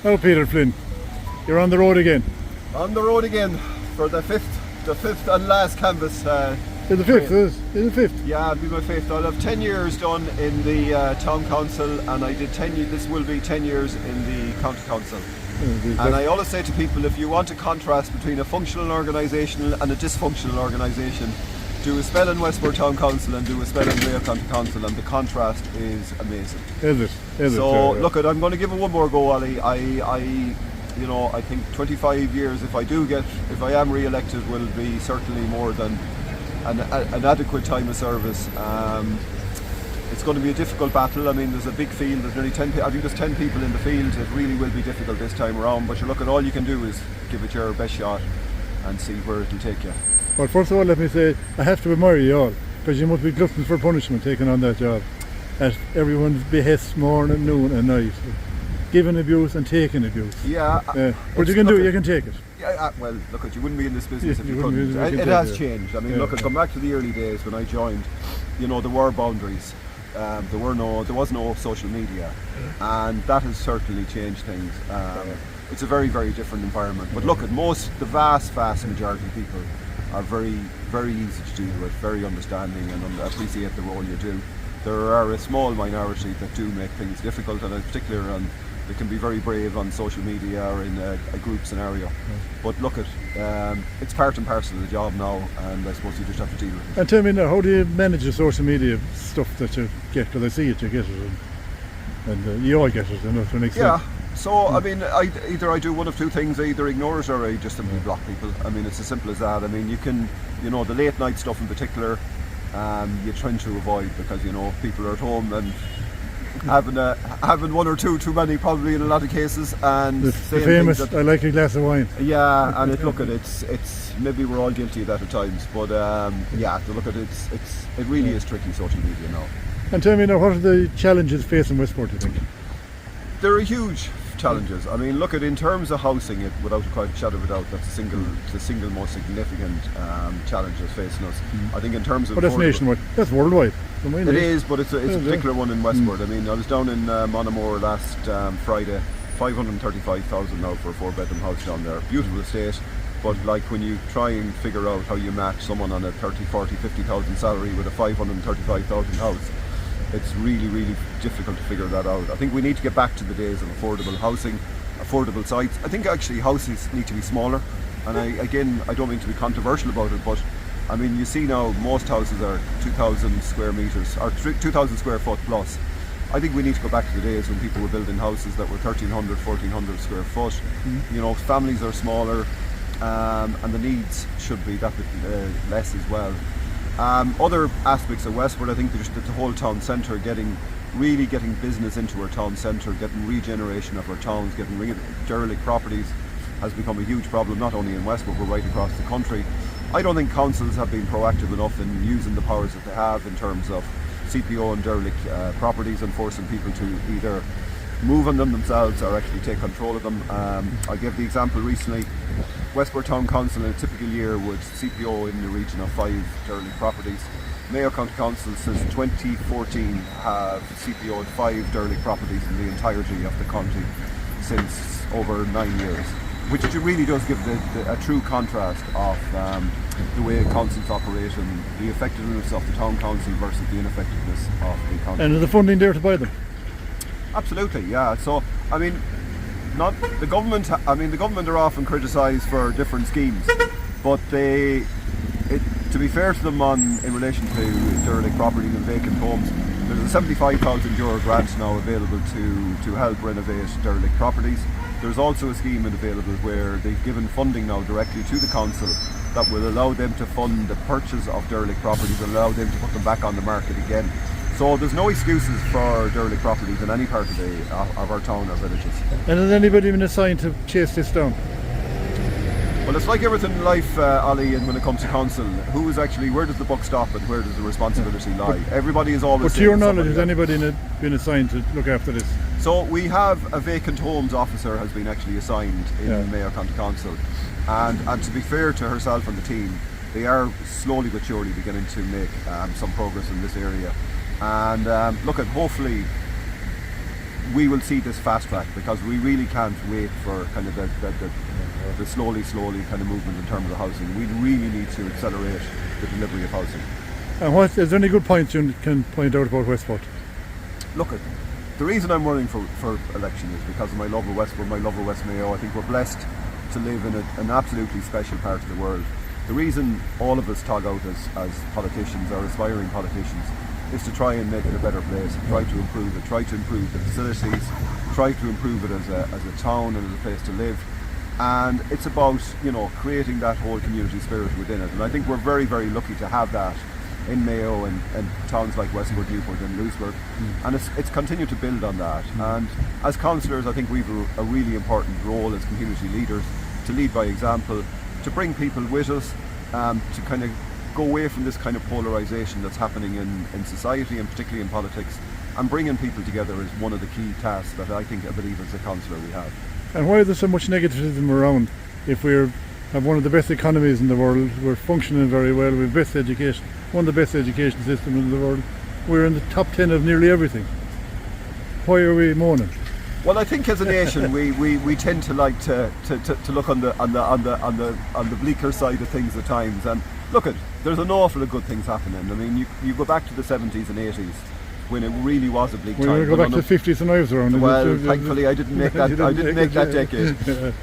Oh, Peter Flynn, you're on the road again. On the road again for the fifth and last canvas. Is the fifth? Is the fifth? Yeah, it'll be my fifth. I'll have 10 years done in the town council, and I did 10 years. This will be 10 years in the county council. And I always say to people, if you want a contrast between a functional organisation and a dysfunctional organisation, do a spell in Westport Town Council and do a spell in Mayo County Council, and the contrast is amazing. Is it? So look, I'm going to give it one more go, Ollie. I think 25 years, if I am re-elected, will be certainly more than an adequate time of service. It's going to be a difficult battle. I mean, there's a big field. There's nearly 10. I think there's 10 people in the field. It really will be difficult this time around. But you look at all you can do is give it your best shot and see where it'll take you. Well, first of all, let me say I have to admire you all, because you must be gluttons for punishment taking on that job at everyone's behest, morning, noon, and night, giving abuse and taking abuse. Yeah, but you can do it. You can take it. Yeah, well, look, you wouldn't be in this business if you couldn't. It has changed. I mean, look, come back to the early days when I joined. There were boundaries. There was no social media, and that has certainly changed things. It's a very, very different environment. But look, the vast majority of people are very, very easy to deal with, very understanding, and appreciate the role you do. There are a small minority that do make things difficult, and in particular, they can be very brave on social media or in a group scenario. But look, it's part and parcel of the job now, and I suppose you just have to deal with it. And tell me now, how do you manage the social media stuff that you get? Because I see it, you get it, and you all get it, to an extent. Yeah. So, I mean, either I do one of two things. I either ignore it or I just simply block people. I mean, it's as simple as that. I mean, you can, the late night stuff in particular, you try to avoid, because, people are at home and having one or two too many, probably in a lot of cases. And the famous, I like a glass of wine. Yeah, and it's maybe we're all guilty of that at times. But to look at it, it really is tricky, social media now. And tell me now, what are the challenges facing Westport, do you think? There are huge challenges. I mean, look at in terms of housing, it without a shadow of a doubt, that's the single most significant challenge that's facing us. I think in terms of. But that's nationwide. That's worldwide. It is, but it's a particular one in Westport. I mean, I was down in Monomore last Friday. 535,000 now for a 4-bedroom house down there. Beautiful estate. But like when you try and figure out how you match someone on a 30, 40, 50,000 salary with a 535,000 house, it's really, really difficult to figure that out. I think we need to get back to the days of affordable housing, affordable sites. I think actually houses need to be smaller. And I don't mean to be controversial about it, but I mean, you see now most houses are 2,000 square metres or 2,000 square foot plus. I think we need to go back to the days when people were building houses that were 1,300, 1,400 square foot. Families are smaller, and the needs should be that bit less as well. Other aspects of Westport, I think the whole town centre, getting business into our town centre, getting regeneration of our towns, getting rid of derelict properties has become a huge problem, not only in Westport but right across the country. I don't think councils have been proactive enough in using the powers that they have in terms of CPO and derelict properties, and forcing people to either move on them themselves or actually take control of them. I gave the example recently. Westport Town Council in a typical year would CPO in the region of 5 derelict properties. Mayo County Council since 2014 have CPO'd 5 derelict properties in the entirety of the county since over 9 years, which really does give a true contrast of the way councils operate and the effectiveness of the town council versus the ineffectiveness of the council. And is the funding there to buy them? Absolutely, yeah. So, I mean, the government are often criticised for different schemes, but to be fair to them in relation to derelict properties and vacant homes, there's a €75,000 grant now available to help renovate derelict properties. There's also a scheme available where they've given funding now directly to the council that will allow them to fund the purchase of derelict properties and allow them to put them back on the market again. So there's no excuses for derelict properties in any part of our town or villages. And has anybody been assigned to chase this down? Well, it's like everything in life, Ollie, and when it comes to council, where does the buck stop and where does the responsibility lie? Everybody is always. But to your knowledge, has anybody been assigned to look after this? So we have a vacant homes officer has been actually assigned in Mayo County Council, and to be fair to herself and the team, they are slowly but surely beginning to make some progress in this area. And hopefully we will see this fast track, because we really can't wait for kind of the slowly kind of movement in terms of housing. We really need to accelerate the delivery of housing. And is there any good points you can point out about Westport? Look, the reason I'm running for election is because of my love of Westport, my love of West Mayo. I think we're blessed to live in an absolutely special part of the world. The reason all of us tog out as politicians or aspiring politicians is to try and make it a better place, try to improve it, try to improve the facilities, try to improve it as a town and as a place to live. And it's about, creating that whole community spirit within it. And I think we're very, very lucky to have that in Mayo and towns like Westport, Newport and Louisburg. And it's continued to build on that. And as councillors, I think we've a really important role as community leaders to lead by example, to bring people with us, to kind of go away from this kind of polarisation that's happening in society and particularly in politics, and bringing people together is one of the key tasks that I believe as a councillor we have. And why is there so much negativism around? If we have one of the best economies in the world, we're functioning very well, we have best education, one of the best education systems in the world, we're in the top 10 of nearly everything. Why are we moaning? Well, I think as a nation we tend to like to look on the bleaker side of things at times, and look, there's an awful lot of good things happening. I mean, you go back to the 70s and 80s when it really was a bleak time. We go back to the 50s and I was around. Well, thankfully I didn't make that. I didn't make that decade.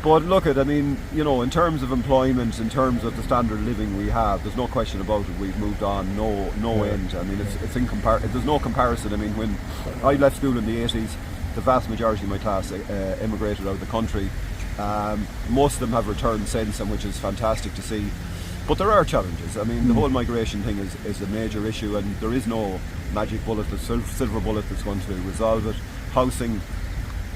But look, I mean, in terms of employment, in terms of the standard of living we have, there's no question about it. We've moved on, no end. I mean, there's no comparison. I mean, when I left school in the 80s, the vast majority of my class immigrated out of the country. Most of them have returned since, and which is fantastic to see. But there are challenges. I mean, the whole migration thing is a major issue, and there is no magic bullet, the silver bullet that's going to resolve it. Housing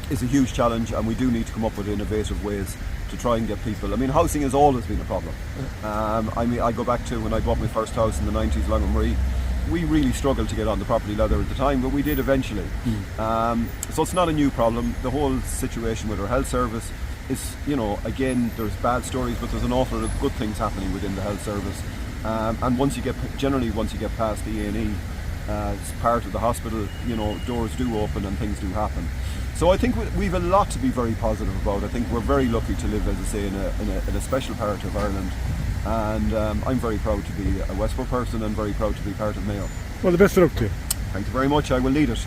is a huge challenge, and we do need to come up with innovative ways to try and get people. I mean, housing has always been a problem. I go back to when I bought my first house in the 90s, Long and Marie. We really struggled to get on the property ladder at the time, but we did eventually. So it's not a new problem. The whole situation with our health service is, again, there's bad stories, but there's an awful lot of good things happening within the health service. And once you get past the A&E, as part of the hospital, doors do open and things do happen. So I think we've a lot to be very positive about. I think we're very lucky to live, as I say, in a special part of Ireland. And I'm very proud to be a Westport person and very proud to be part of Mayo. Well, the best of luck to you. Thank you very much. I will lead it.